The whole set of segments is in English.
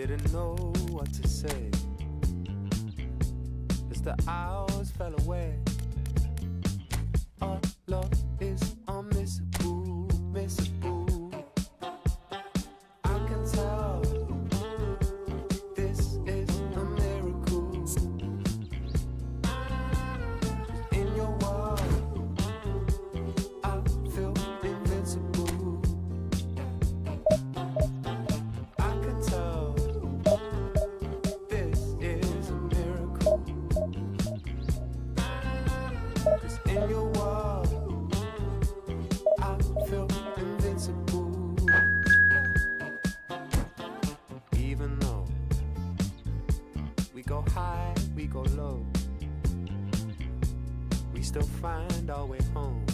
didn't know what to say as the hours fell away. Our love is unmissable, missable. I can tell this is a miracle. In your world, I feel invincible. I can tell this is a miracle. 'Cause in your world, I feel invincible. Even though we go high, we go low, we still find our way home.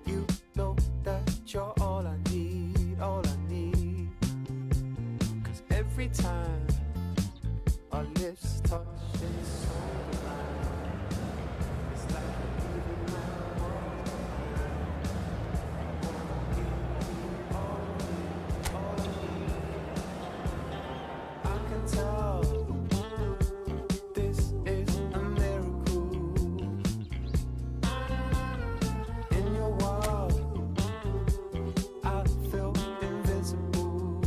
You know that you're all I need, all I need. 'Cause every time our lips touch, it's so divine. It's like even my world I can tell this is a miracle. In your world, I feel invincible.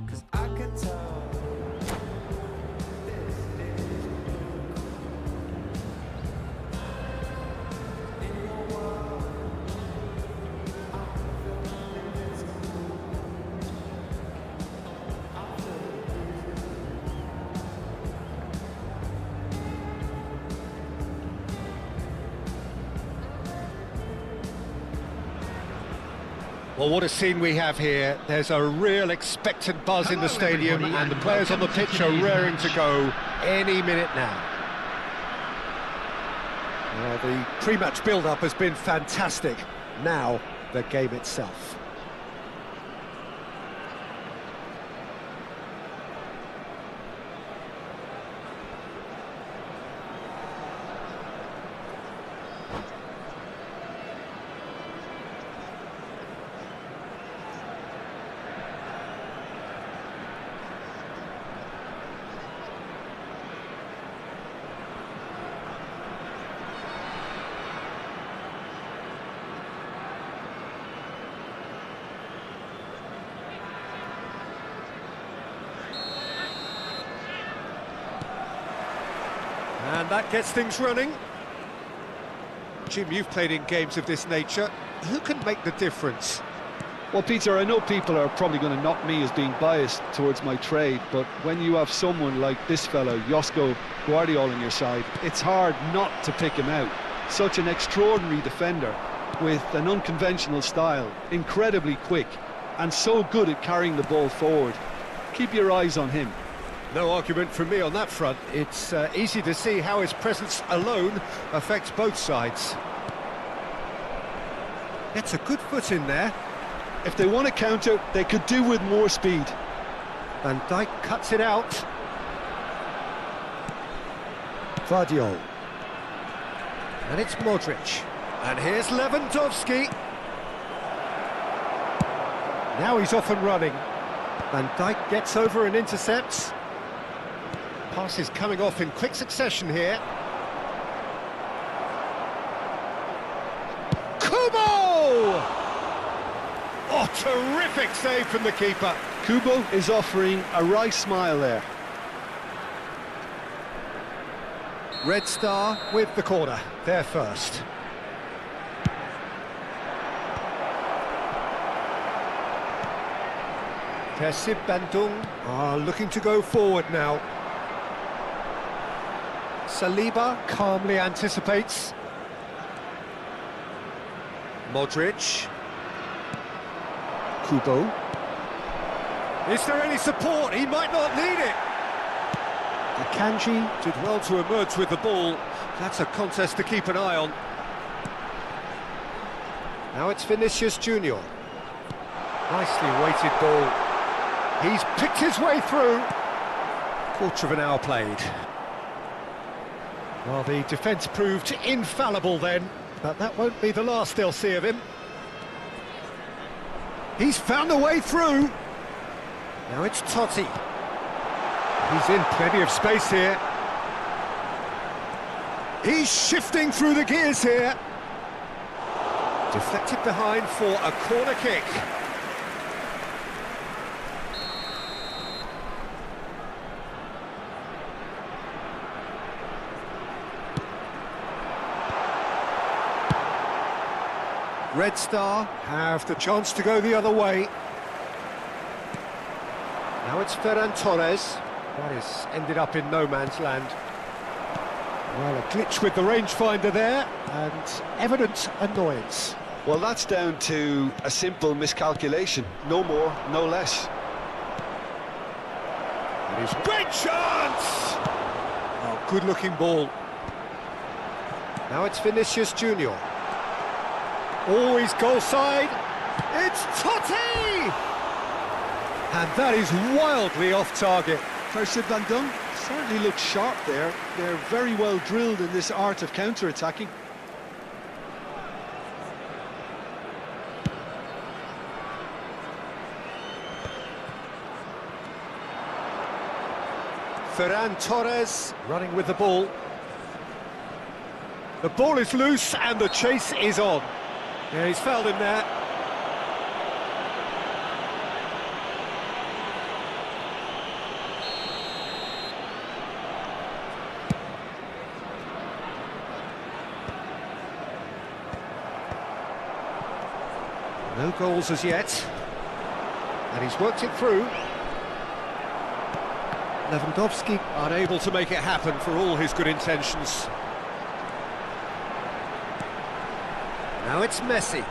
'Cause I can tell this is a miracle. In your world, I feel invincible. I feel Well, what a scene we have here. There's a real expectant buzz in the stadium, and the players on the pitch are raring to go any minute now. Well, the pre-match build-up has been fantastic. Now, the game itself. And that gets things running. Jim, you've played in games of this nature. Who can make the difference? Well, Peter, I know people are probably going to knock me as being biased towards my trade, but when you have someone like this fellow, Josko Guardiola, on your side, it's hard not to pick him out. Such an extraordinary defender with an unconventional style, incredibly quick, and so good at carrying the ball forward. Keep your eyes on him. No argument from me on that front. It's easy to see how his presence alone affects both sides. Gets a good foot in there. If they want to counter, they could do with more speed. Van Dijk cuts it out. Vardiol. And it's Modric. And here's Lewandowski. Now he's off and running. Van Dijk gets over and intercepts. Passes coming off in quick succession here. Kubo! Oh, terrific save from the keeper. Kubo is offering a wry smile there. Red Star with the corner. There first. Persib Bandung are looking to go forward now. Saliba calmly anticipates. Modric. Kubo. Is there any support? He might not need it. Akanji did well to emerge with the ball. That's a contest to keep an eye on. Now it's Vinicius Junior. Nicely weighted ball. He's picked his way through. Quarter of an hour played. Well, the defence proved infallible then, but that won't be the last they'll see of him. He's found a way through. Now it's Totti. He's in plenty of space here. He's shifting through the gears here. Deflected behind for a corner kick. Red Star have the chance to go the other way. Now it's Ferran Torres. That has ended up in no man's land. Well, a glitch with the rangefinder there, and evident annoyance. Well, that's down to a simple miscalculation. No more, no less. It is great chance! Oh, good-looking ball. Now it's Vinicius Junior. Always goal side. It's Totti! And that is wildly off target. Percy Van Dunk certainly looks sharp there. They're very well drilled in this art of counter-attacking. Ferran Torres running with the ball. The ball is loose and the chase is on. Yeah, he's fouled him there. No goals as yet. And he's worked it through. Lewandowski unable to make it happen for all his good intentions. Now it's Messi.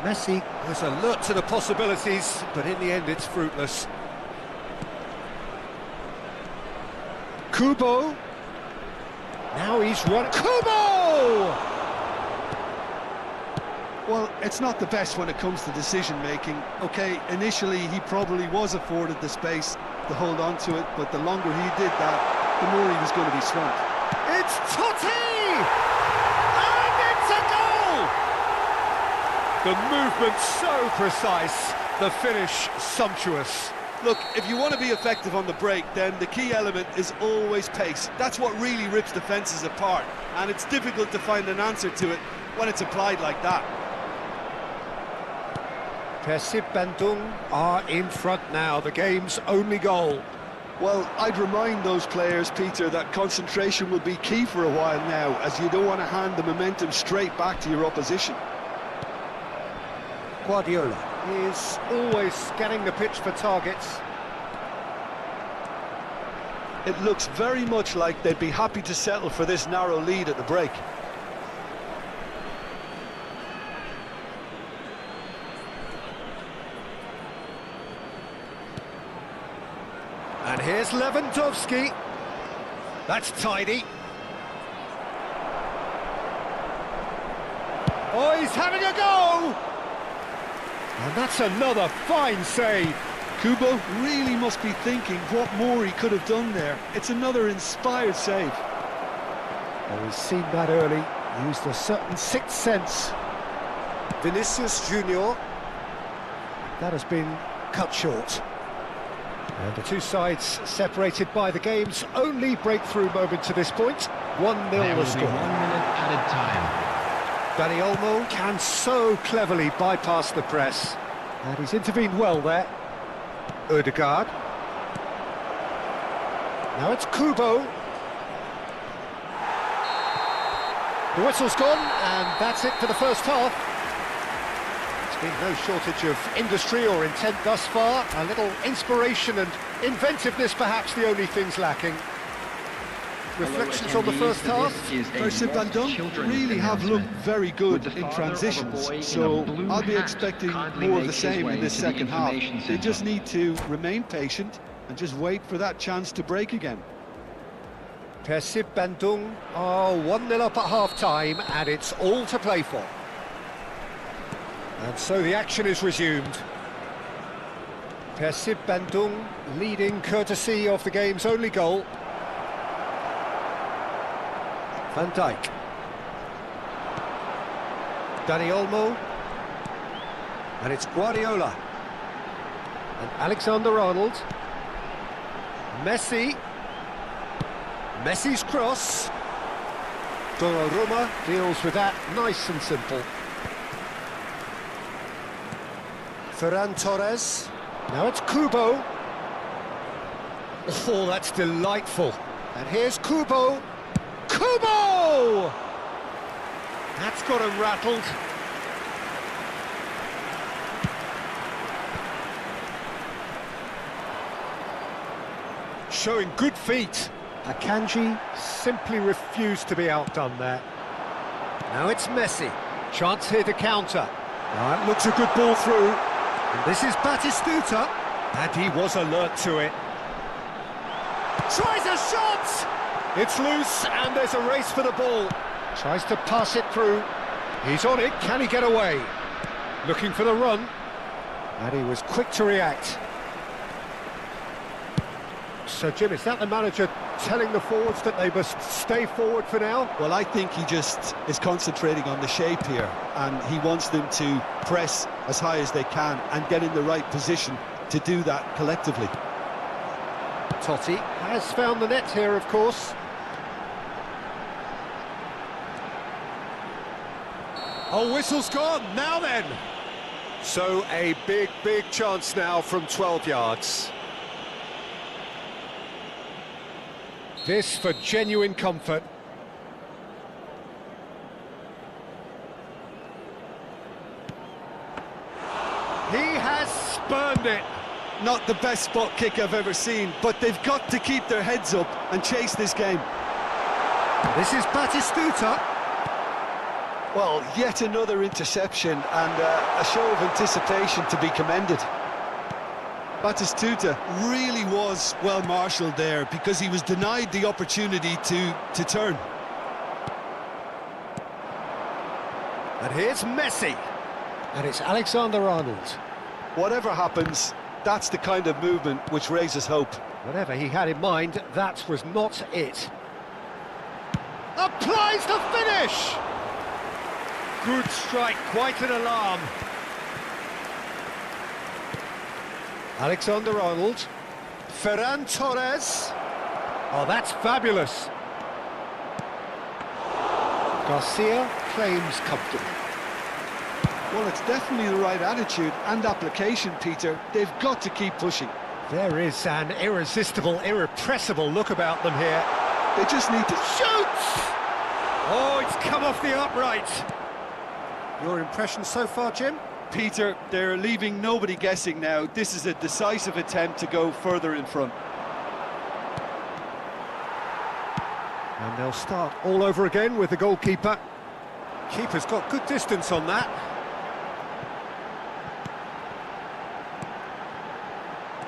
Messi was alert to the possibilities, but in the end it's fruitless. Kubo. Now he's run. Kubo! Well, it's not the best when it comes to decision-making. OK, initially he probably was afforded the space to hold on to it, but the longer he did that, the more he was going to be swamped. It's Totti! And it's a goal! The movement so precise, the finish sumptuous. Look, if you want to be effective on the break, then the key element is always pace. That's what really rips defences apart, and it's difficult to find an answer to it when it's applied like that. Persib Bandung are in front now, the game's only goal. Well, I'd remind those players, Peter, that concentration will be key for a while now, as you don't want to hand the momentum straight back to your opposition. Guardiola is always scanning the pitch for targets. It looks very much like they'd be happy to settle for this narrow lead at the break. And here's Lewandowski. That's tidy. Oh, he's having a go! And that's another fine save. Kubo really must be thinking what more he could have done there. It's another inspired save. Oh, he's seen that early, used a certain sixth sense. Vinicius Junior. That has been cut short. And the two sides separated by the game's only breakthrough moment to this point. 1-0 the score. 1 minute added time. Dani Olmo can so cleverly bypass the press. And he's intervened well there. Ødegaard. Now it's Kubo. The whistle's gone, and that's it for the first half. Been no shortage of industry or intent thus far. A little inspiration and inventiveness, perhaps the only things lacking. Reflections on the first half. Percy Van Dunk really have looked very good in transitions, so I'll be expecting more of the same in this second half. They just need to remain patient and just wait for that chance to break again. Persib Bandung are 1-0 up at half-time, and it's all to play for. And so the action is resumed. Persib Bandung leading courtesy of the game's only goal. Van Dijk. Dani Olmo. And it's Guardiola. And Alexander-Arnold. Messi. Messi's cross. Donnarumma deals with that nice and simple. Ferran Torres. Now it's Kubo. Oh, that's delightful. And here's Kubo. Kubo! That's got him rattled. Showing good feet. Akanji simply refused to be outdone there. Now it's Messi. Chance here to counter. Now it looks a good ball through. And this is Batistuta. And he was alert to it. Tries a shot! It's loose and there's a race for the ball. Tries to pass it through. He's on it. Can he get away? Looking for the run. And he was quick to react. So, Jim, is that the manager telling the forwards that they must stay forward for now? Well, I think he just is concentrating on the shape here, and he wants them to press as high as they can and get in the right position to do that collectively. Totti has found the net here, of course. Oh, whistle's gone, now then! So, a big chance now from 12 yards. This for genuine comfort. He has spurned it. Not the best spot kick I've ever seen, but they've got to keep their heads up and chase this game. This is Batistuta. Well, yet another interception and a show of anticipation to be commended. Batistuta really was well marshalled there because he was denied the opportunity to turn. And here's Messi. And it's Alexander-Arnold. Whatever happens, that's the kind of movement which raises hope. Whatever he had in mind, that was not it. Applies the finish! Good strike, quite an alarm. Alexander-Arnold. Ferran Torres. Oh, that's fabulous. Garcia claims comfortably. Well, it's definitely the right attitude and application, Peter. They've got to keep pushing. There is an irresistible, irrepressible look about them here. They just need to shoot! Oh, it's come off the upright. Your impression so far, Jim? Peter, they're leaving nobody guessing now. This is a decisive attempt to go further in front. And they'll start all over again with the goalkeeper. Keeper's got good distance on that.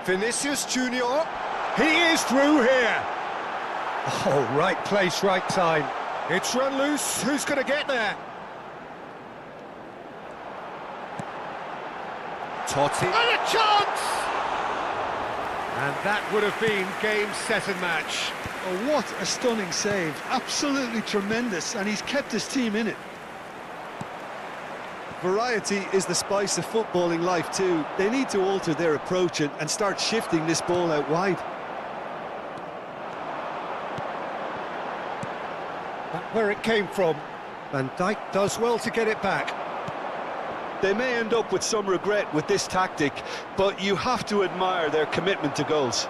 Vinicius Junior. He is through here. Oh, right place, right time. It's run loose. Who's going to get there? Totti. And a chance! And that would have been game, set and match. Oh, what a stunning save. Absolutely tremendous, and he's kept his team in it. Variety is the spice of footballing life too. They need to alter their approach and start shifting this ball out wide. That's where it came from. Van Dijk does well to get it back. They may end up with some regret with this tactic, but you have to admire their commitment to goals.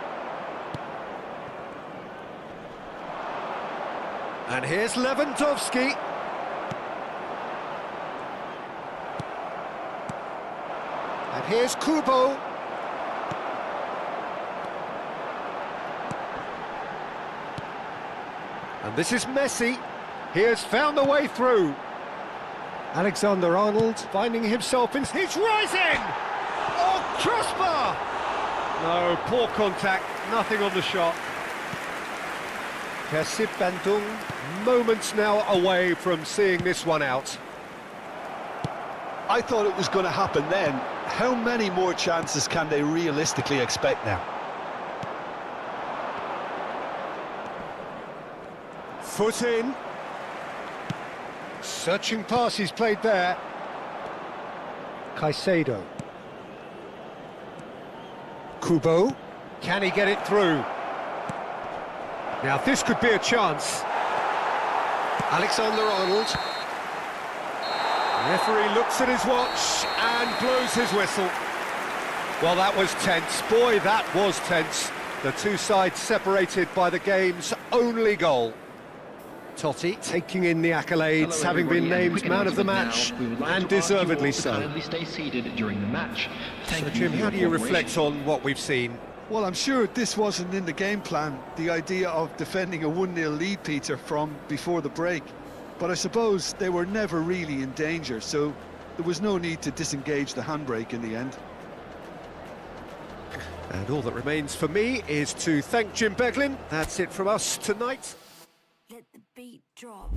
And here's Lewandowski. And here's Kubo. And this is Messi. He has found a way through. Alexander-Arnold finding himself in... He's rising! Oh, crossbar! No, poor contact, nothing on the shot. Persib Bandung, moments now away from seeing this one out. I thought it was going to happen then. How many more chances can they realistically expect now? Foot in. Searching pass he's played there. Caicedo. Kubo. Can he get it through? Now this could be a chance. Alexander-Arnold. The referee looks at his watch and blows his whistle. Well, that was tense. Boy, that was tense. The two sides separated by the game's only goal. Totti taking in the accolades, Hello, having been everybody, named man of the match, now, we would like and to ask you all deservedly to so. kindly stay seated during the match. Thank So, you Jim, for how your do you cooperation. reflect on what we've seen? Well, I'm sure this wasn't in the game plan, the idea of defending a 1-0 lead, Peter, from before the break. But I suppose they were never really in danger, so there was no need to disengage the handbrake in the end. And all that remains for me is to thank Jim Beglin. That's it from us tonight. Let the beat drop.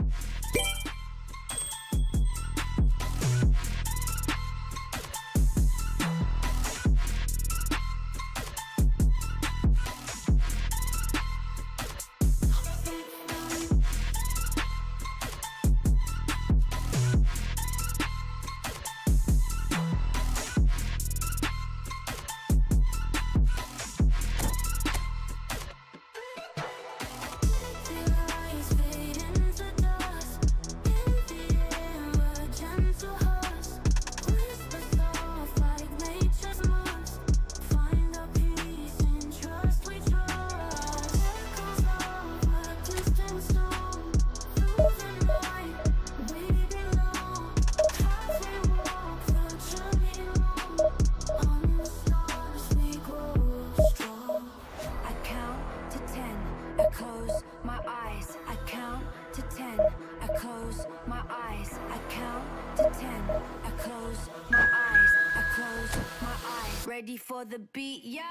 Ready for the beat, yeah?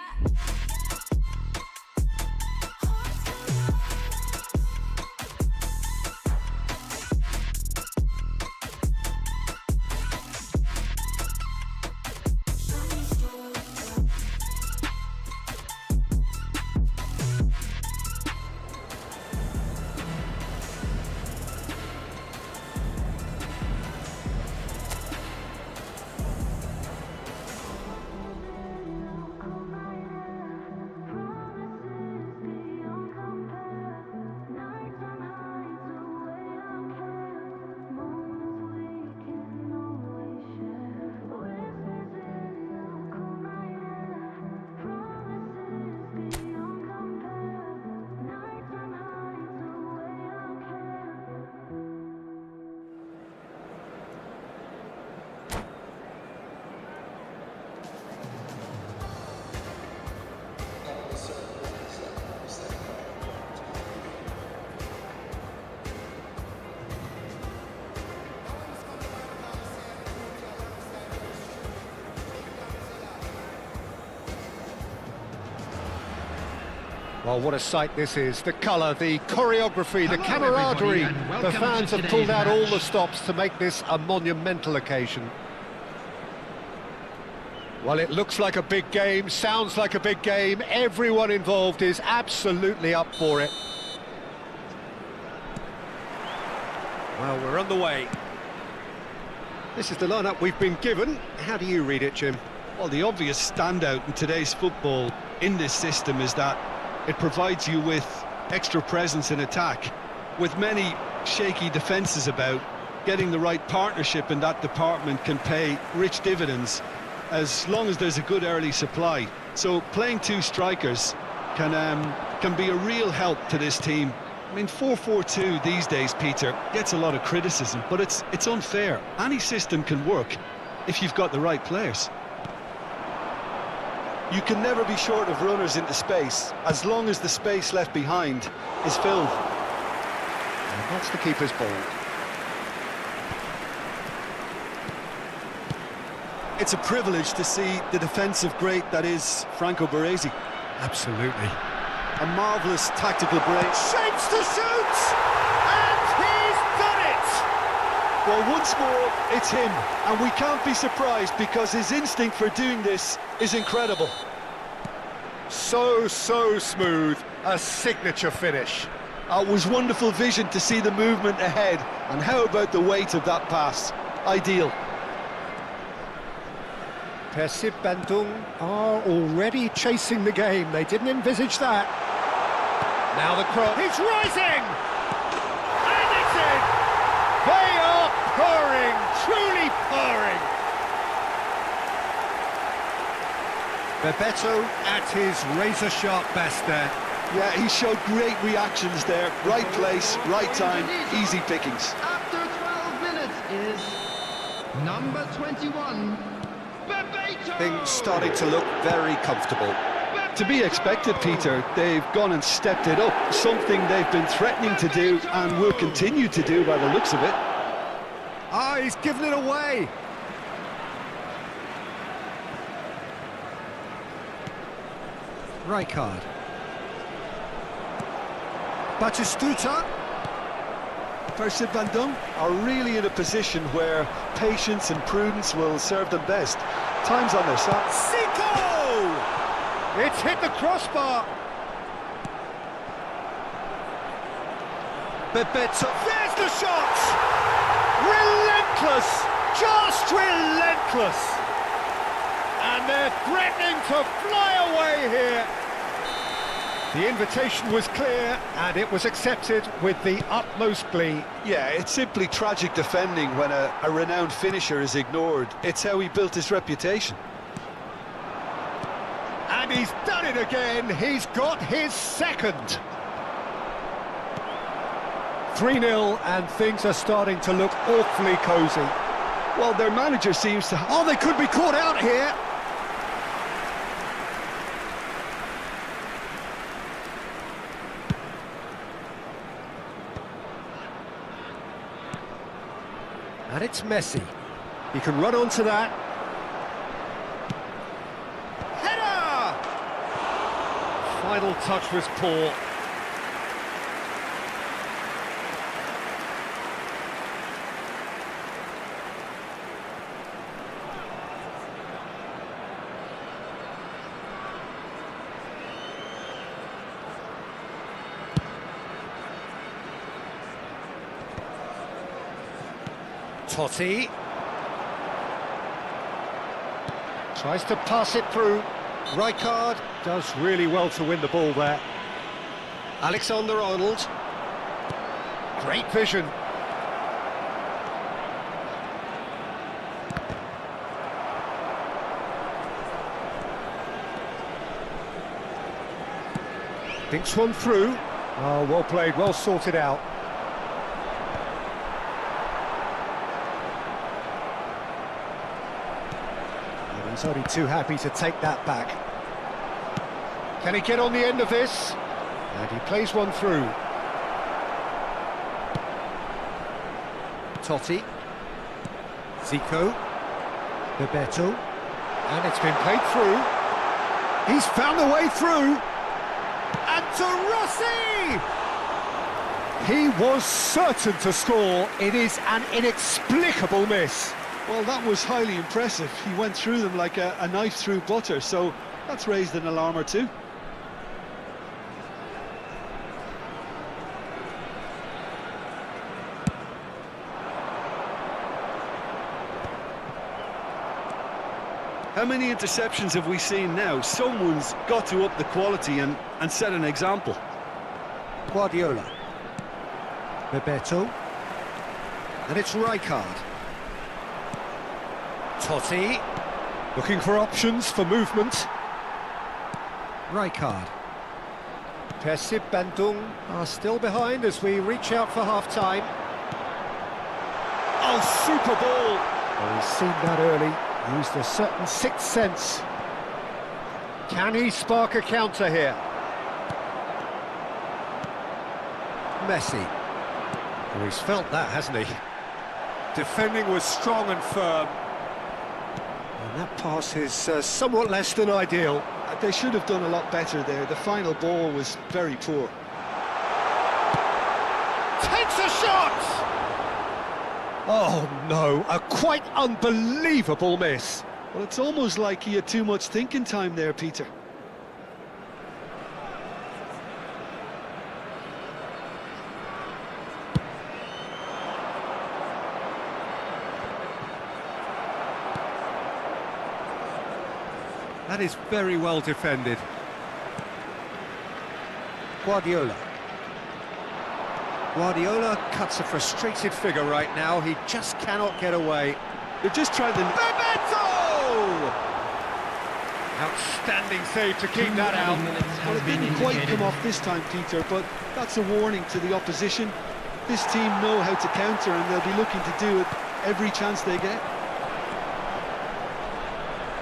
Well, what a sight this is. The colour, the choreography, the Hello, everybody, camaraderie. and The welcome fans to have pulled today's out all match. the stops to make this a monumental occasion. Well, it looks like a big game, sounds like a big game. Everyone involved is absolutely up for it. Well, we're underway. This is the lineup we've been given. How do you read it, Jim? Well, the obvious standout in today's football in this system is that it provides you with extra presence in attack. With many shaky defences about, getting the right partnership in that department can pay rich dividends as long as there's a good early supply. So playing two strikers can be a real help to this team. I mean, 4-4-2 these days, Peter, gets a lot of criticism, but it's unfair. Any system can work if you've got the right players. You can never be short of runners into space, as long as the space left behind is filled. And that's the keeper's ball. It's a privilege to see the defensive great that is Franco Baresi. Absolutely. A marvellous tactical break. Shapes to shoot! And he's done it! Well, once more, it's him, and we can't be surprised because his instinct for doing this is incredible. So smooth. A signature finish. It was wonderful vision to see the movement ahead, and how about the weight of that pass? Ideal. Persib Bandung are already chasing the game. They didn't envisage that. Now the cross. He's rising! And it's in! They are purring, truly purring. Bebeto at his razor-sharp best there. Yeah, he showed great reactions there. Right place, right time, easy pickings. After 12 minutes is number 21, Bebeto! Things starting to look very comfortable. To be expected, Peter. They've gone and stepped it up. Something they've been threatening to do and will continue to do by the looks of it. Ah, he's given it away. Rijkaard. Batistuta. Persib Bandung are really in a position where patience and prudence will serve them best. Time's on their side. Zico! It's hit the crossbar. Bebeto. There's the shot! Relentless! Just relentless! And they're threatening to fly away here. The invitation was clear, and it was accepted with the utmost glee. Yeah, it's simply tragic defending when a renowned finisher is ignored. It's how he built his reputation. And he's done it again. He's got his second. 3-0, and things are starting to look awfully cosy. Well, their manager seems to... Oh, they could be caught out here. And it's Messi. He can run onto that. Header! Final touch was poor. Totti tries to pass it through. Rijkaard does really well to win the ball there. Alexander-Arnold. Great vision. Thinks one through. Oh, well played, well sorted out. He's only too happy to take that back. Can he get on the end of this? And he plays one through. Totti. Zico. Bebeto. And it's been played through. He's found the way through. And to Rossi! He was certain to score. It is an inexplicable miss. Well, that was highly impressive. He went through them like a knife through butter, so that's raised an alarm or two. How many interceptions have we seen now? Someone's got to up the quality and set an example. Guardiola. Bebeto. And it's Rijkaard. Totti, looking for options for movement. Rijkaard. Persib Bandung are still behind as we reach out for half-time. Oh, super ball! Oh, he's seen that early, used a certain sixth sense. Can he spark a counter here? Messi. Oh, he's felt that, hasn't he? Defending was strong and firm. And that pass is somewhat less than ideal. They should have done a lot better there. The final ball was very poor. Takes a shot! Oh no, a quite unbelievable miss. Well, it's almost like he had too much thinking time there, Peter. That is very well defended. Guardiola. Guardiola cuts a frustrated figure right now. He just cannot get away. They're just trying to... Bebeto! Outstanding save to keep that out. Well, it didn't quite come off this time, Peter, but that's a warning to the opposition. This team know how to counter, and they'll be looking to do it every chance they get.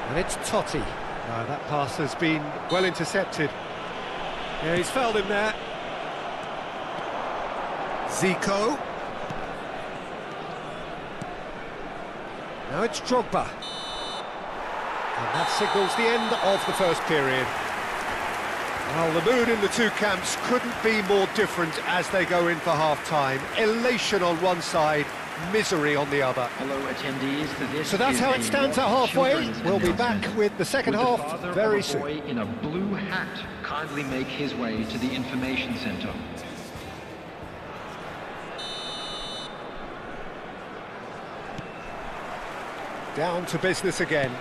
And it's Totti. That pass has been well intercepted. Yeah, he's fouled him there. Zico. Now it's Drogba. And that signals the end of the first period. Well, the mood in the two camps couldn't be more different as they go in for half-time. Elation on one side, misery on the other. Hello, attendees. So that's how it stands at halfway. We'll be back with the second half very soon. Would the father of a boy in a blue hat kindly make his way to the information centre? Down to business again.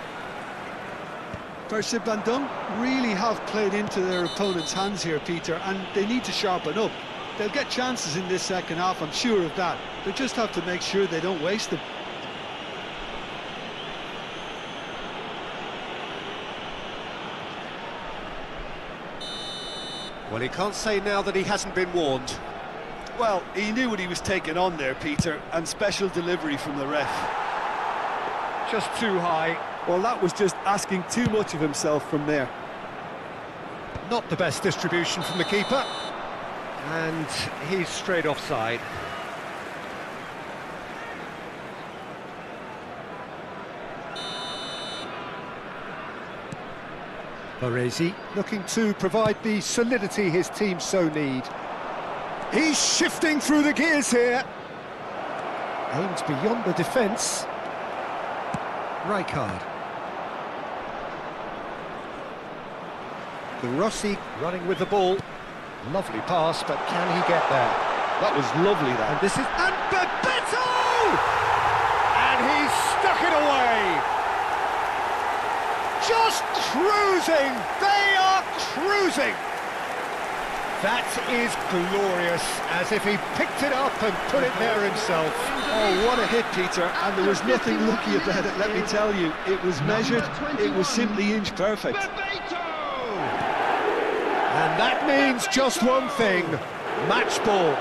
First Bandung really have played into their opponent's hands here, Peter, and they need to sharpen up. They'll get chances in this second half, I'm sure of that. They just have to make sure they don't waste them. Well, he can't say now that he hasn't been warned. Well, he knew what he was taking on there, Peter, and special delivery from the ref. Just too high. Well, that was just asking too much of himself from there. Not the best distribution from the keeper. And he's straight offside. Baresi looking to provide the solidity his team so need. He's shifting through the gears here. Aims beyond the defence. Rijkaard. Rossi running with the ball. Lovely pass, but can he get there? That was lovely, that. And this is... And Bebeto! And he's stuck it away! Just cruising! They are cruising! That is glorious, as if he picked it up and put it there himself. Oh, what a hit, Peter, and there was nothing lucky about it, let me tell you. It was measured, it was simply inch perfect. And that means just one thing, match ball.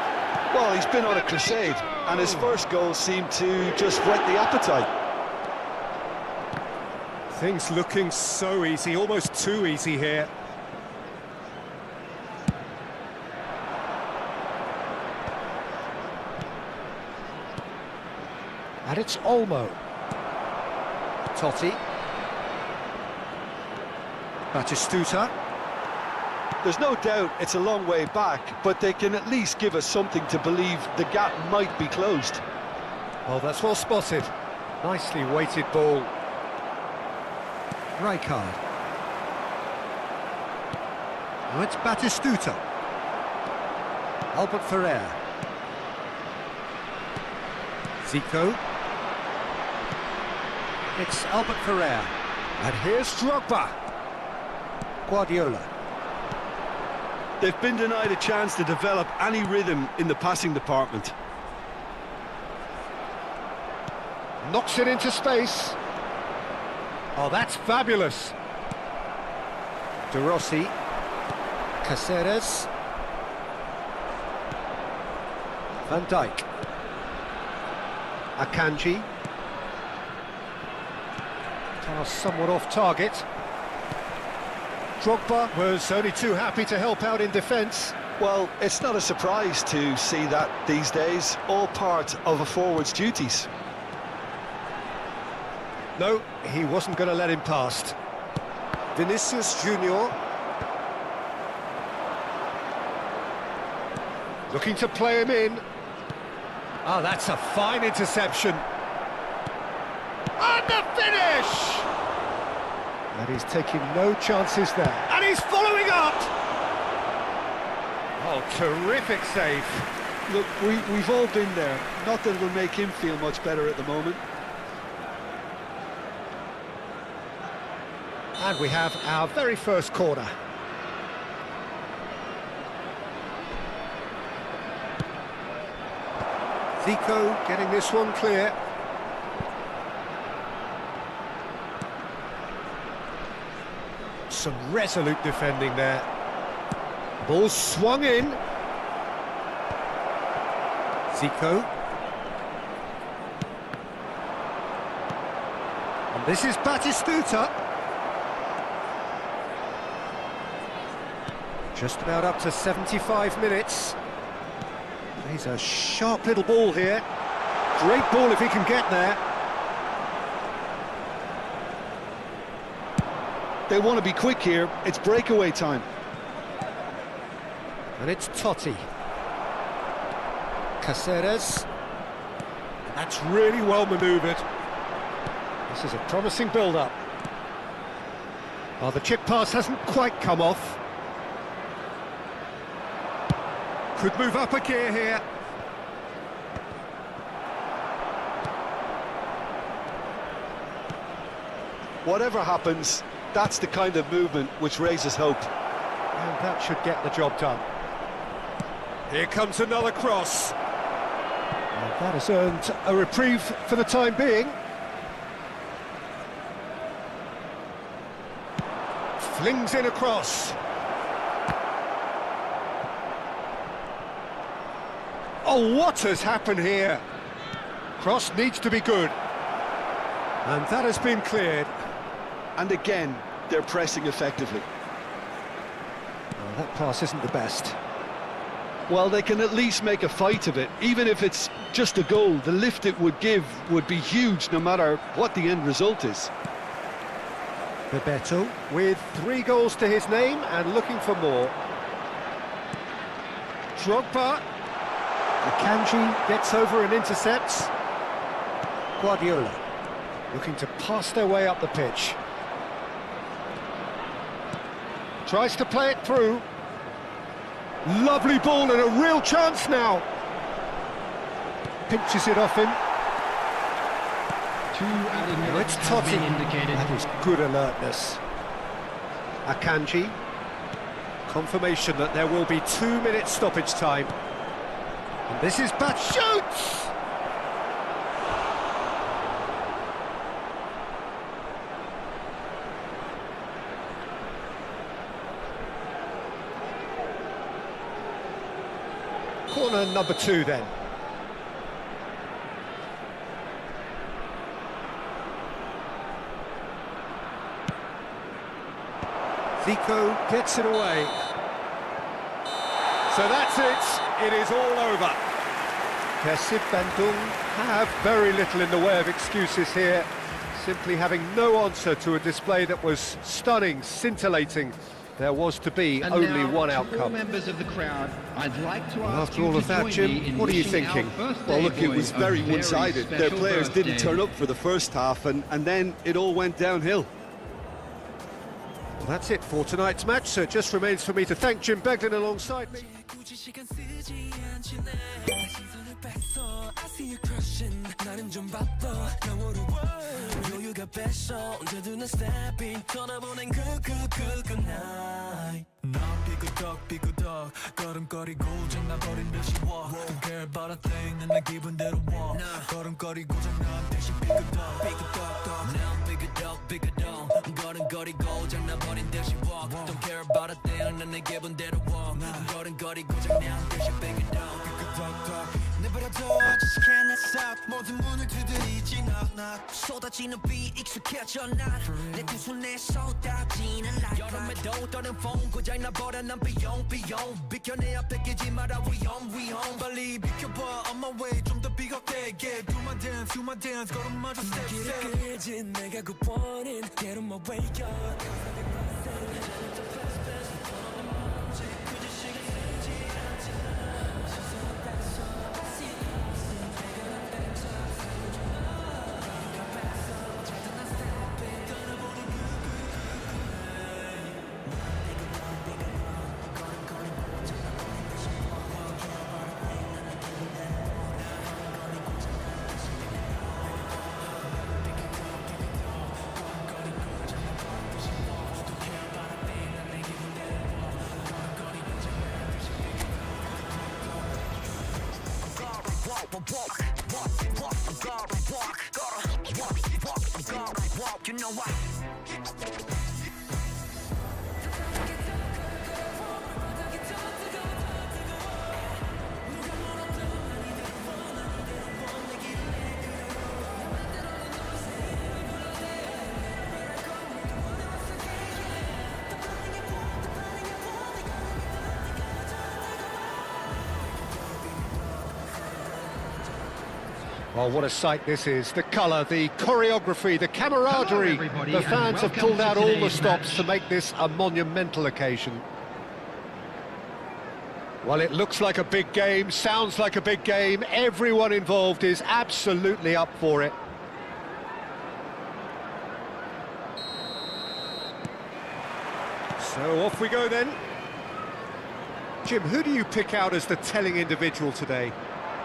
Well, he's been on a crusade, and his first goal seemed to just whet the appetite. Things looking so easy, almost too easy here. And it's Olmo. Totti. Batistuta. There's no doubt it's a long way back, but they can at least give us something to believe the gap might be closed. Oh, that's well spotted. Nicely weighted ball. Rijkaard. Now it's Batistuta. Albert Ferrer. Zico. It's Albert Ferrer. And here's Drogba. Guardiola. They've been denied a chance to develop any rhythm in the passing department. Knocks it into space. Oh, that's fabulous. De Rossi. Caceres. Van Dijk. Akanji. Pass somewhat off target. Drogba was only too happy to help out in defence. Well, it's not a surprise to see that these days, all part of a forward's duties. No, he wasn't going to let him past. Vinicius Junior. Looking to play him in. Ah, that's a fine interception. And the finish! And he's taking no chances there. And he's following up! Oh, terrific save. Look, we've all been there. Not that it'll make him feel much better at the moment. And we have our very first corner. Zico getting this one clear. Some resolute defending there. Ball swung in. Zico. And this is Batistuta. Just about up to 75 minutes. He's a sharp little ball here. Great ball if he can get there. They want to be quick here. It's breakaway time. And it's Totti. Caceres. That's really well manoeuvred. This is a promising build-up. Oh, the chip pass hasn't quite come off. Could move up a gear here. Whatever happens, that's the kind of movement which raises hope. And that should get the job done. Here comes another cross. And that has earned a reprieve for the time being. Flings in a cross. Oh, what has happened here? Cross needs to be good. And that has been cleared. And again, they're pressing effectively. Oh, that pass isn't the best. Well, they can at least make a fight of it. Even if it's just a goal, the lift it would give would be huge no matter what the end result is. Bebeto with 3 goals to his name and looking for more. Drogba. Akanji gets over and intercepts. Guardiola looking to pass their way up the pitch. Tries to play it through. Lovely ball and a real chance now. Pinches it off him. 2 added Now minutes it's have Totti. been indicated. That was good alertness. Akanji. Confirmation that there will be 2 minutes stoppage time. And this is Bat shoots! Corner number 2 then. Zico gets it away. So that's it. It is all over. Persib Bandung have very little in the way of excuses here, simply having no answer to a display that was stunning, scintillating. There was to be And only now, one to all outcome. members of the crowd, I'd like to ask After you all to of that, join Jim, me in what are you wishing our thinking? birthday Well, look, it boy was a very one-sided. Their special players didn't birthday. turn up for the first half, and then it all went downhill. Well, that's it for tonight's match, so it just remains for me to thank Jim Beglin alongside me. 굳이 시간 쓰지 않지 내 시선을 뺐어 I see you crushing 나는 좀 바빠 영어로 여유가 뺐어 언제든 난 stepping 떠나보낸 그 night 난 삐그덕 걸음거리고 장난버린 듯이 walk Don't care about a thing 난 내 기분대로 walk 걸음거리고 장난 대신 삐그덕 난 삐그덕 걸음거리고 장난버린 듯이 walk Don't care about a thing 난 내 기분대로 walk 걸음거리고 장난 대신 삐그덕 내버려둬 지식해 내 싹 모든 문을 두드리지 knock 쏟아지는 비 익숙해져 난내 두 손에 쏟아지는 light 여름에도 떠는 폰 고장 나버려 난 비용 비켜 내 앞에 끼지 마라 위험 빨리 비켜봐 on my way 좀 더 비겁되게 Do my dance 걸음마저 step 길을 끌진 내가 굿보는 Get on my way up You know what? Oh, what a sight this is. The colour, the choreography, the camaraderie. Hello, everybody, The fans and have welcome pulled to out all the today's stops match. to make this a monumental occasion. Well, it looks like a big game, sounds like a big game. Everyone involved is absolutely up for it. So off we go then. Jim, who do you pick out as the telling individual today?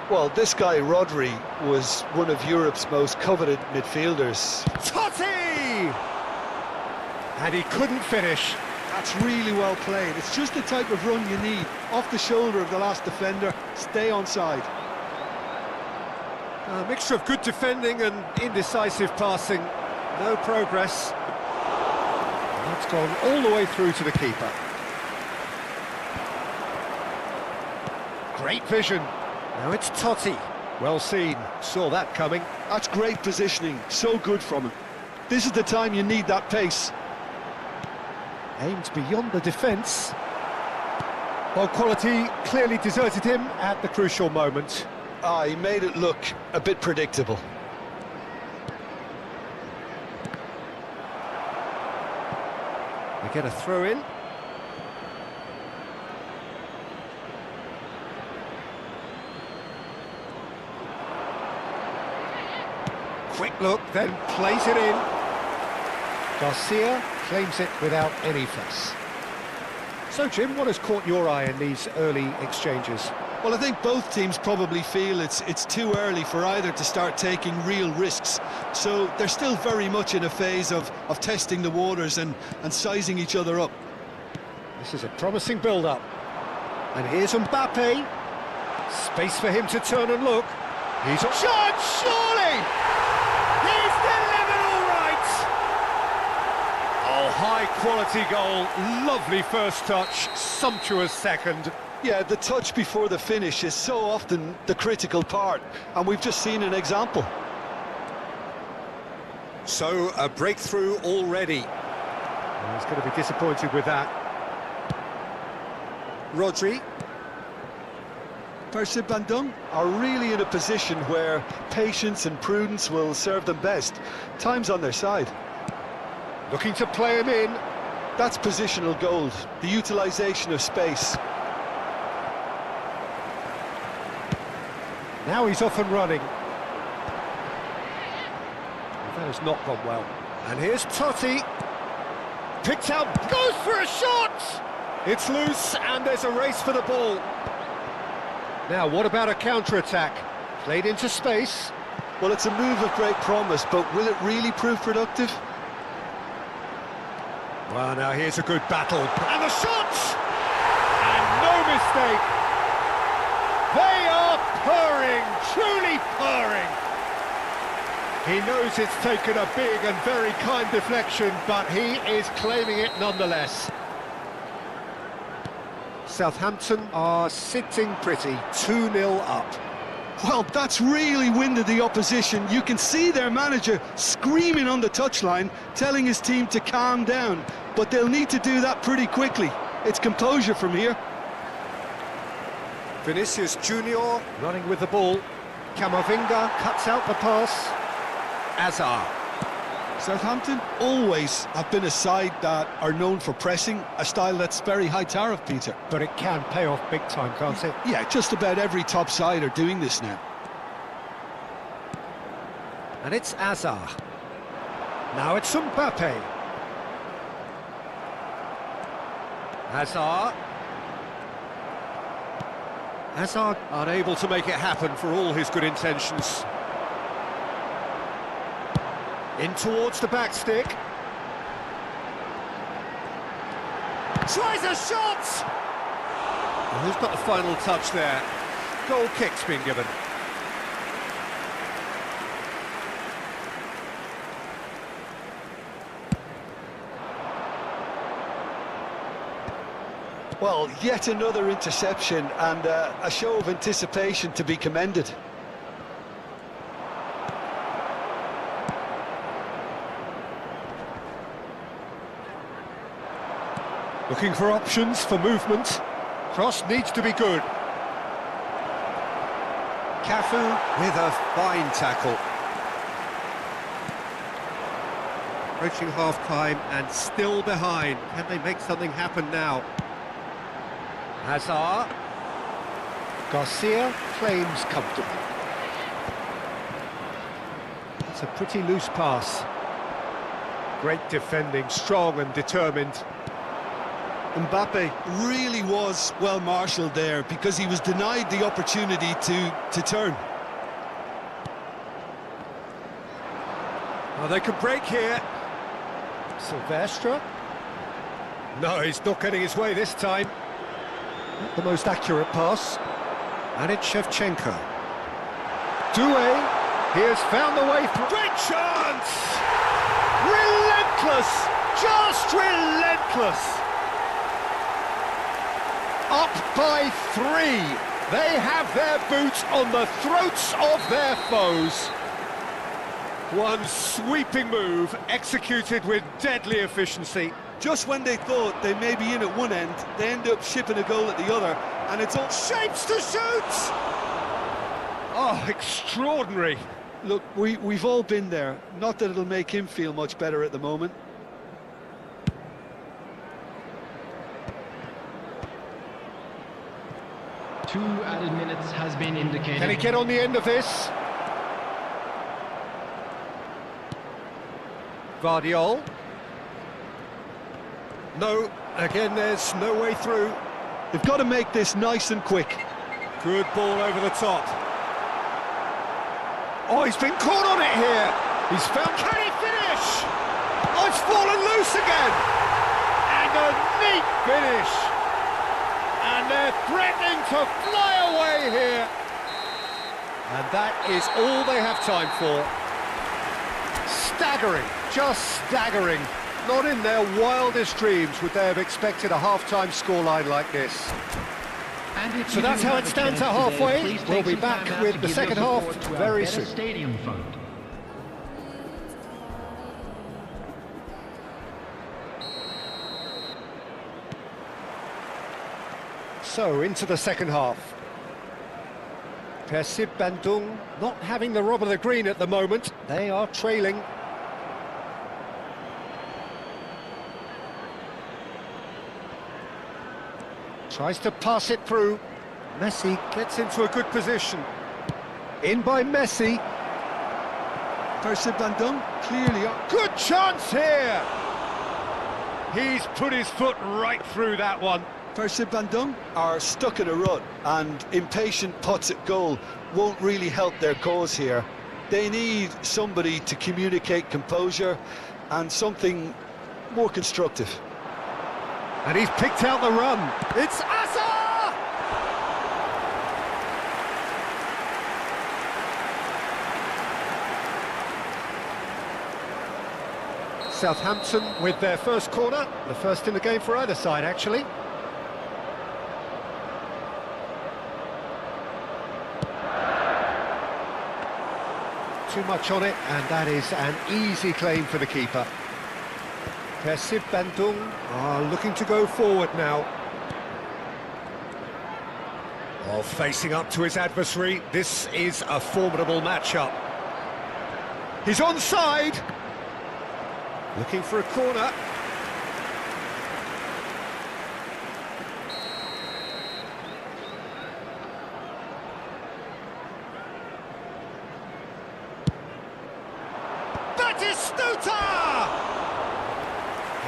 Well, this guy, Rodri, was one of Europe's most coveted midfielders. Totti! And he couldn't finish. That's really well played. It's just the type of run you need. Off the shoulder of the last defender, stay onside. A mixture of good defending and indecisive passing. No progress. That's gone all the way through to the keeper. Great vision. Now it's Totti. Well seen. Saw that coming. That's great positioning. So good from him. This is the time you need that pace. Aimed beyond the defence. Well, quality clearly deserted him at the crucial moment. He made it look a bit predictable. We get a throw in. Quick look, then plays it in. Garcia claims it without any fuss. So, Jim, what has caught your eye in these early exchanges? Well, I think both teams probably feel it's too early for either to start taking real risks. So they're still very much in a phase of testing the waters and sizing each other up. This is a promising build-up. And here's Mbappe. Space for him to turn and look. He's a chance, surely! He's delivered all right! Oh, high-quality goal. Lovely first touch, sumptuous second. Yeah, the touch before the finish is so often the critical part, and we've just seen an example. So, a breakthrough already. He's going to be disappointed with that. Rodri. Percy Bandung are really in a position where patience and prudence will serve them best. Time's on their side. Looking to play him in. That's positional gold, the utilisation of space. Now he's off and running. That has not gone well. And here's Totti. Picked out, goes for a shot! It's loose, and there's a race for the ball. Now, what about a counter-attack? Played into space. Well, it's a move of great promise, but will it really prove productive? Well, now here's a good battle. And the shot! And no mistake! They are purring, truly purring! He knows it's taken a big and very kind deflection, but he is claiming it nonetheless. Southampton are sitting pretty, 2-0 up. Well, that's really winded the opposition. You can see their manager screaming on the touchline, telling his team to calm down. But they'll need to do that pretty quickly. It's composure from here. Vinicius Junior running with the ball. Camavinga cuts out the pass. Azar. Southampton always have been a side that are known for pressing, a style that's very high tariff, Peter. But it can pay off big time, can't it? Yeah, just about every top side are doing this now. And it's Azar. Now it's Mbappe. Hazard. Hazard unable to make it happen for all his good intentions. In towards the back stick. Tries a shot! And who's got the final touch there? Goal kick's been given. Well, yet another interception and a show of anticipation to be commended. Looking for options for movement. Cross needs to be good. Cafu with a fine tackle. Approaching half-time and still behind. Can they make something happen now? Hazard. Garcia claims comfortably. It's a pretty loose pass. Great defending, strong and determined. Mbappe really was well marshalled there because he was denied the opportunity to turn. Oh, they could break here. Silvestre. No, he's not getting his way this time. Not the most accurate pass. And it's Shevchenko. Doué. He has found the way through. Great chance! Relentless! Just relentless! Up by 3. They have their boots on the throats of their foes. One sweeping move, executed with deadly efficiency. Just when they thought they may be in at one end, they end up shipping a goal at the other, and it's all shapes to shoot! Oh, extraordinary. Look, we've all been there. Not that it'll make him feel much better at the moment. Two added minutes has been indicated. Can he get on the end of this? Vardiol. No, again there's no way through. They've got to make this nice and quick. Good ball over the top. Oh, he's been caught on it here. He's found... Can he finish? Oh, it's fallen loose again. And a neat finish. And they're threatening to fly away here. And that is all they have time for. Staggering, just staggering. Not in their wildest dreams would they have expected a half-time scoreline like this. So that's how it stands at halfway. We'll be back with the second half very soon. Stadium Fund. So, into the second half. Persib Bandung not having the rob of the green at the moment. They are trailing. Tries to pass it through. Messi gets into a good position. In by Messi. Persib Bandung clearly up. Good chance here! He's put his foot right through that one. Persib Bandung are stuck in a rut, and impatient putts at goal won't really help their cause here. They need somebody to communicate composure and something more constructive. And he's picked out the run. It's Asa! Southampton with their first corner. The first in the game for either side, actually. Too much on it, and that is an easy claim for the keeper. Persib Bandung are looking to go forward now. Oh, facing up to his adversary, this is a formidable matchup. He's onside! Looking for a corner.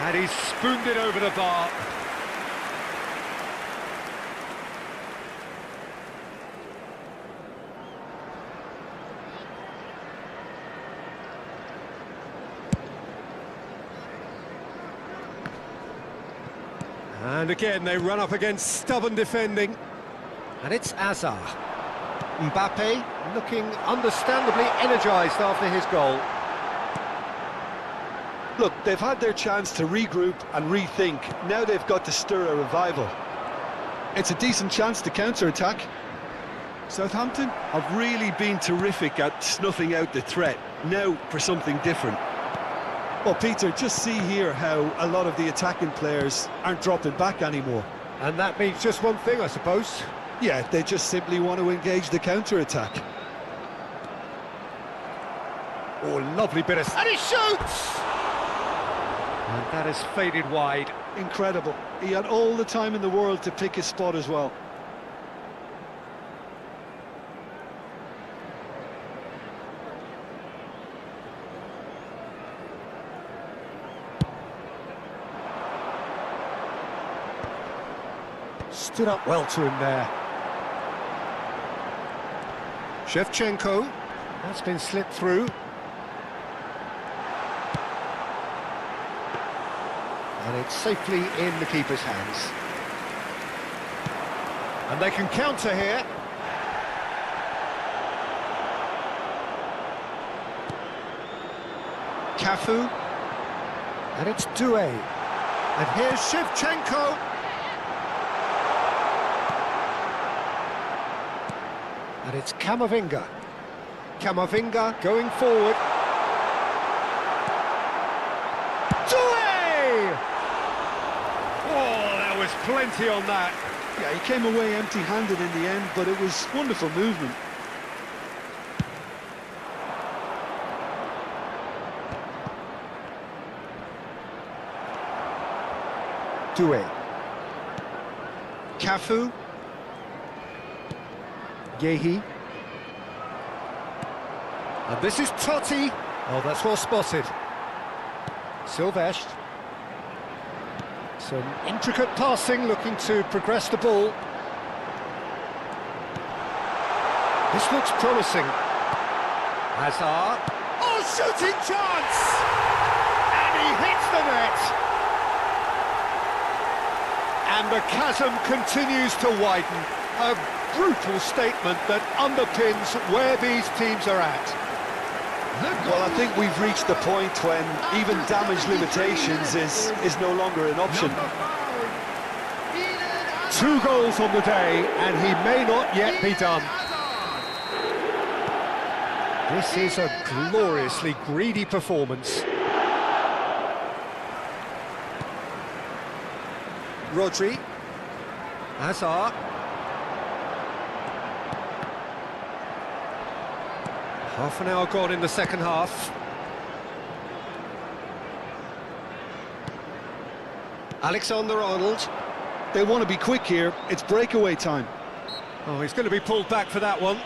And he's spooned it over the bar. And again, they run up against stubborn defending. And it's Hazard. Mbappe looking understandably energised after his goal. Look, they've had their chance to regroup and rethink. Now they've got to stir a revival. It's a decent chance to counter-attack. Southampton have really been terrific at snuffing out the threat. Now for something different. Well, Peter, just see here how a lot of the attacking players aren't dropping back anymore. And that means just one thing, I suppose. Yeah, they just simply want to engage the counter-attack. Oh, lovely bit of... And he shoots! And that has faded wide. Incredible. He had all the time in the world to pick his spot as well. Stood up well to him there. Shevchenko. That's been slipped through. And it's safely in the keeper's hands. And they can counter here. Cafu. And it's Doué. And here's Shevchenko. And it's Camavinga. Camavinga going forward. Doué! Oh, there was plenty on that. Yeah, he came away empty-handed in the end, but it was wonderful movement. Doué. Cafu. Yehi. And this is Totti. Oh, that's well spotted. Silvestre. Some intricate passing, looking to progress the ball. This looks promising. Hazard. Oh, shooting chance! And he hits the net. And the chasm continues to widen. A brutal statement that underpins where these teams are at. Well, I think we've reached the point when even damage limitations is no longer an option. 2 goals on the day, and he may not yet be done. This is a gloriously greedy performance. Rodri. Hazard. Half an hour gone in the second half. Alexander-Arnold. They want to be quick here. It's breakaway time. Oh, he's going to be pulled back for that one.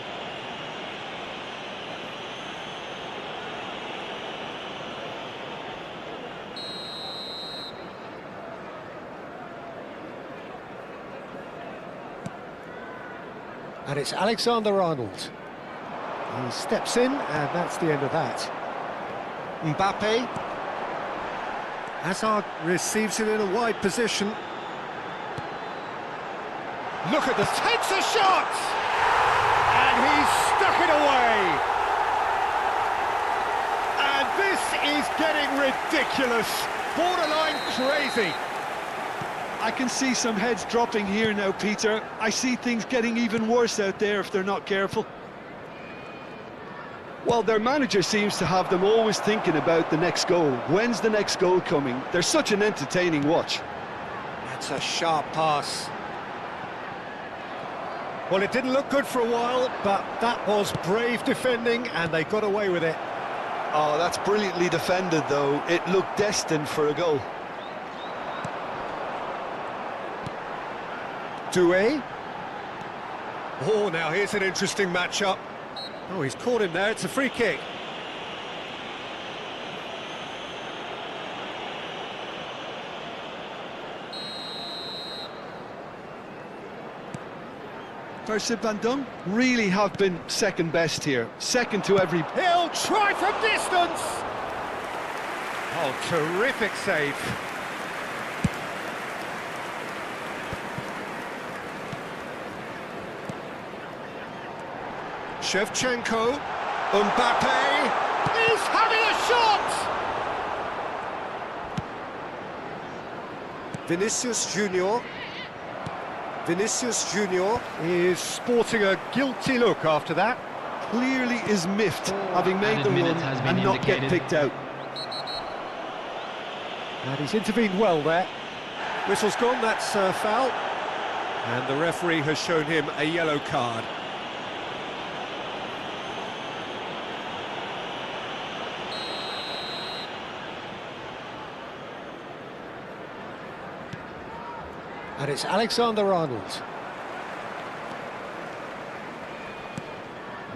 And it's Alexander-Arnold. He steps in, and that's the end of that. Mbappe. Hazard receives it in a wide position. Look at this, takes a shot! And he's stuck it away! And this is getting ridiculous, borderline crazy. I can see some heads dropping here now, Peter. I see things getting even worse out there if they're not careful. Well, their manager seems to have them always thinking about the next goal. When's the next goal coming? They're such an entertaining watch. That's a sharp pass. Well, it didn't look good for a while, but that was brave defending, and they got away with it. Oh, that's brilliantly defended, though. It looked destined for a goal. Doué. Oh, now here's an interesting matchup. Oh, he's caught him there, it's a free kick. Verse Bandung really have been second best here. Second to every... He'll try from distance! Oh, terrific save. Shevchenko, Mbappe, he's having a shot! Vinicius Junior. Vinicius Junior is sporting a guilty look after that. Clearly is miffed, having made the run and not get picked out. And he's intervened well there. Whistle's gone, that's a foul. And the referee has shown him a yellow card. And it's Alexander-Arnold.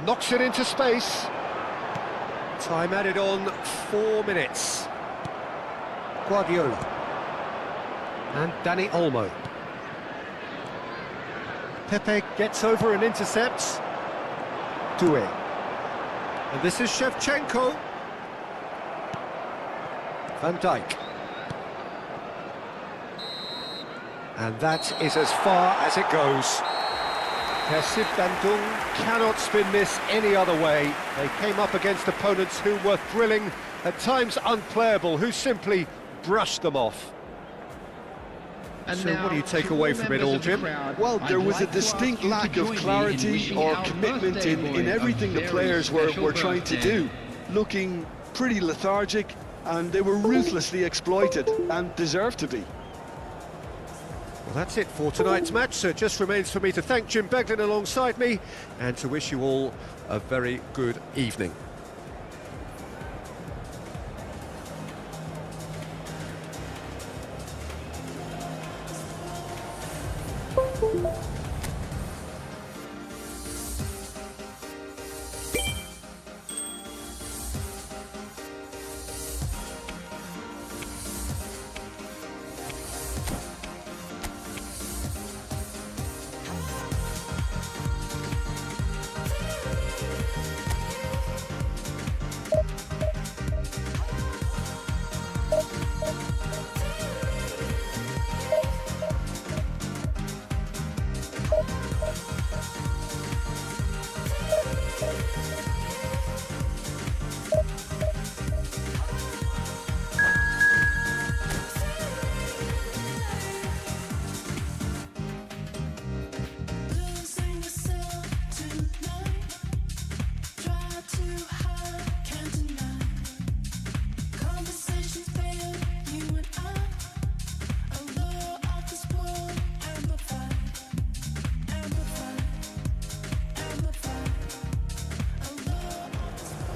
Knocks it into space. Time added on 4 minutes. Guardiola. And Dani Olmo. Pepe gets over and intercepts. Doué. And this is Shevchenko. Van Dijk. And that is as far as it goes. Persib Bandung cannot spin this any other way. They came up against opponents who were thrilling, at times unplayable, who simply brushed them off. And So now, what do you take to away all from it members all, of the Jim? crowd, Well, there I'd was a like to distinct ask you to lack of join me in clarity wishing or our commitment birthday in boy everything a the players very were special trying to birthday. do. Looking pretty lethargic, and they were ruthlessly exploited, and deserved to be. Well, that's it for tonight's match, so it just remains for me to thank Jim Beglin alongside me and to wish you all a very good evening. Losing yourself tonight. Try too hard, can't deny. Conversations fail, you and I. Allure of this world, amplify, amplify, amplify. Allure of this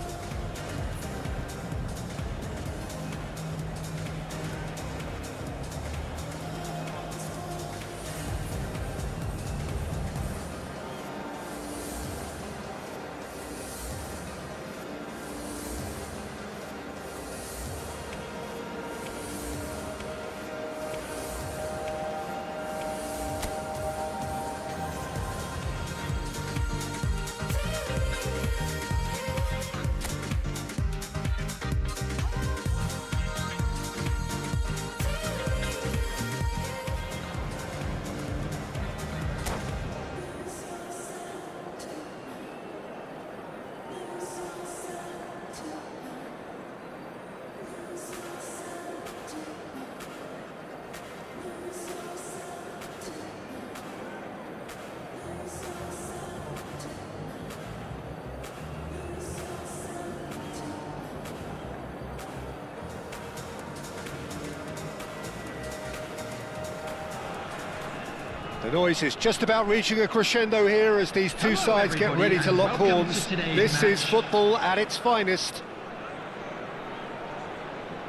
The noise is just about reaching a crescendo here as these two Hello, sides get everybody, ready to and lock welcome horns. to today's This is match. football at its finest.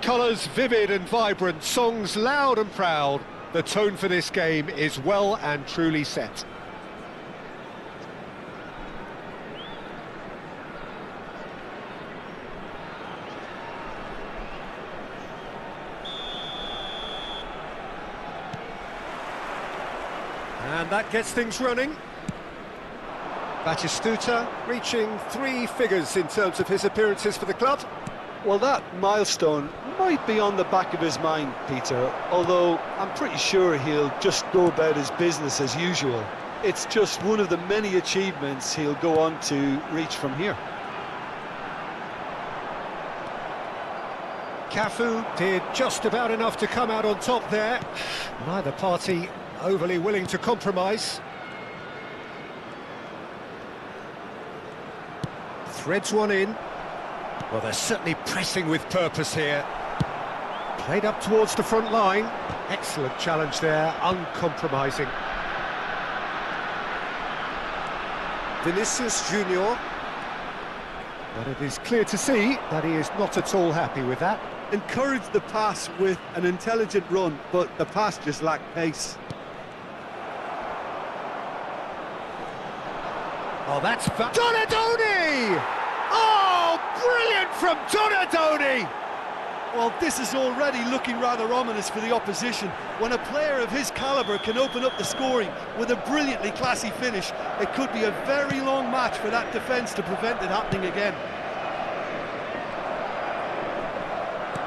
Colours vivid and vibrant, songs loud and proud. The tone for this game is well and truly set. And that gets things running. Batistuta reaching 3 figures in terms of his appearances for the club. Well, that milestone might be on the back of his mind, Peter, although I'm pretty sure he'll just go about his business as usual. It's just one of the many achievements he'll go on to reach from here. Cafu did just about enough to come out on top there. Neither party overly willing to compromise. Threads one in. Well, they're certainly pressing with purpose here. Played up towards the front line. Excellent challenge there, uncompromising. Vinicius Junior. But it is clear to see that he is not at all happy with that. Encouraged the pass with an intelligent run, but the pass just lacked pace. Oh, that's Donadoni! Oh, brilliant from Donadoni! Well, this is already looking rather ominous for the opposition. When a player of his calibre can open up the scoring with a brilliantly classy finish, it could be a very long match for that defence to prevent it happening again.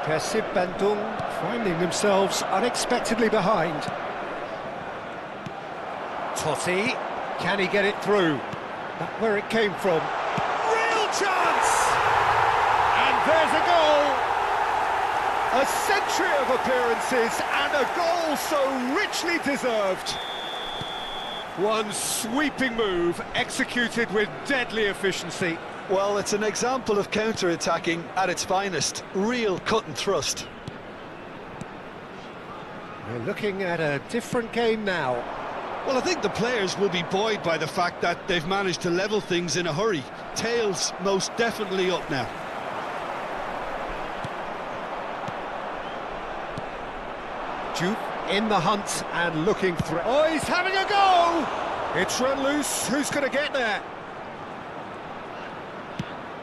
Persib Bandung finding themselves unexpectedly behind. Totti, can he get it through? That's where it came from. Real chance! And there's a goal! A century of appearances and a goal so richly deserved. One sweeping move executed with deadly efficiency. Well, it's an example of counter-attacking at its finest. Real cut and thrust. We're looking at a different game now. Well, I think the players will be buoyed by the fact that they've managed to level things in a hurry. Tails most definitely up now. Duke in the hunt and looking through. Oh, he's having a go! It's run loose. Who's going to get there?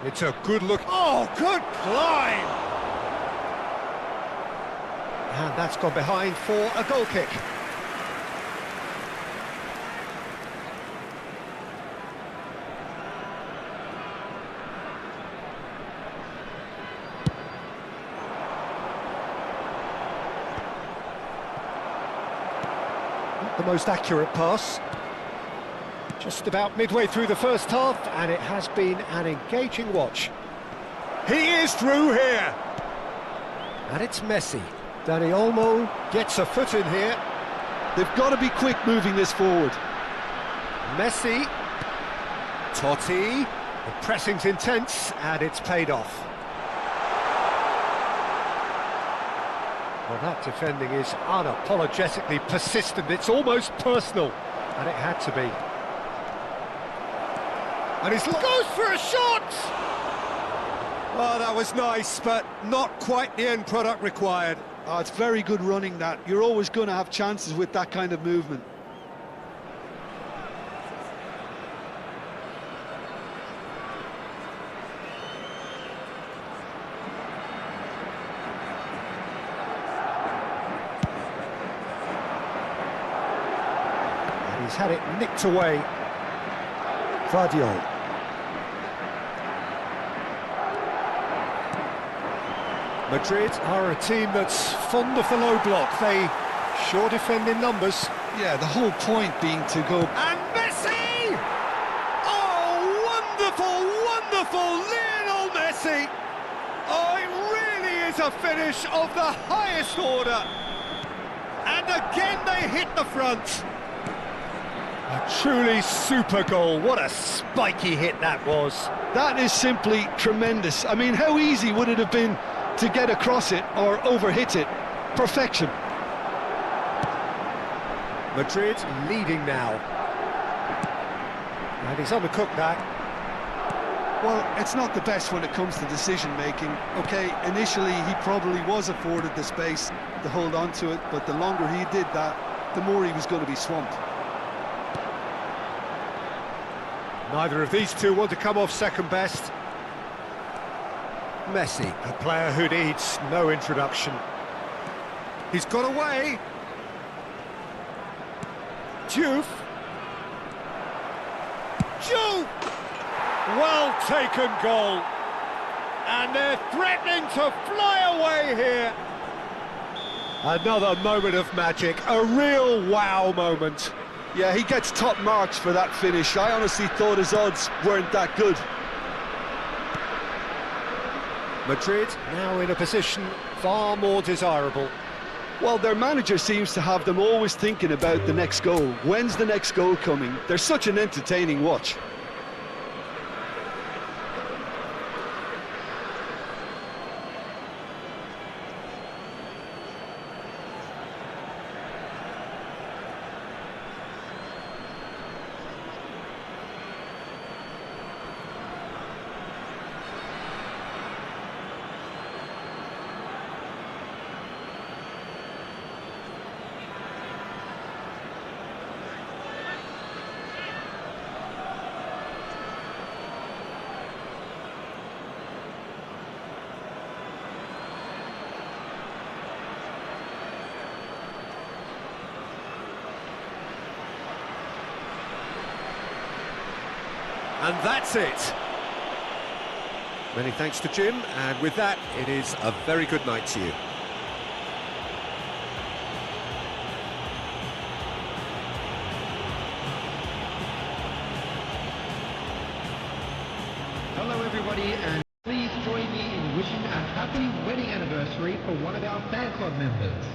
It's a good look. Oh, good climb! And that's gone behind for a goal kick. Not the most accurate pass. Just about midway through the first half, and it has been an engaging watch. He is through here! And it's Messi. Dani Olmo gets a foot in here. They've got to be quick moving this forward. Messi. Totti. The pressing's intense, and it's paid off. Well, that defending is unapologetically persistent. It's almost personal, and it had to be. And he goes for a shot! Oh, that was nice, but not quite the end product required. Oh, it's very good running, that. You're always going to have chances with that kind of movement. And he's had it nicked away. Vardiol. Madrid are a team that's fond of the low block. They sure defend in numbers. Yeah, the whole point being to go... And Messi! Oh, wonderful, wonderful Lionel Messi! Oh, it really is a finish of the highest order. And again they hit the front. A truly super goal. What a spiky hit that was. That is simply tremendous. I mean, how easy would it have been to get across it or overhit it? Perfection. Madrid leading now. And he's on the cook back. Well, it's not the best when it comes to decision-making. OK, initially he probably was afforded the space to hold on to it, but the longer he did that, the more he was going to be swamped. Neither of these two want to come off second best. Messi, a player who needs no introduction. He's got away. Juve. Well taken goal. And they're threatening to fly away here. Another moment of magic, a real wow moment. Yeah, he gets top marks for that finish. I honestly thought his odds weren't that good. Madrid now in a position far more desirable. Well, their manager seems to have them always thinking about the next goal. When's the next goal coming? They're such an entertaining watch. And that's it. Many thanks to Jim, and with that, it is a very good night to you. Hello, everybody, and please join me in wishing a happy wedding anniversary for one of our fan club members.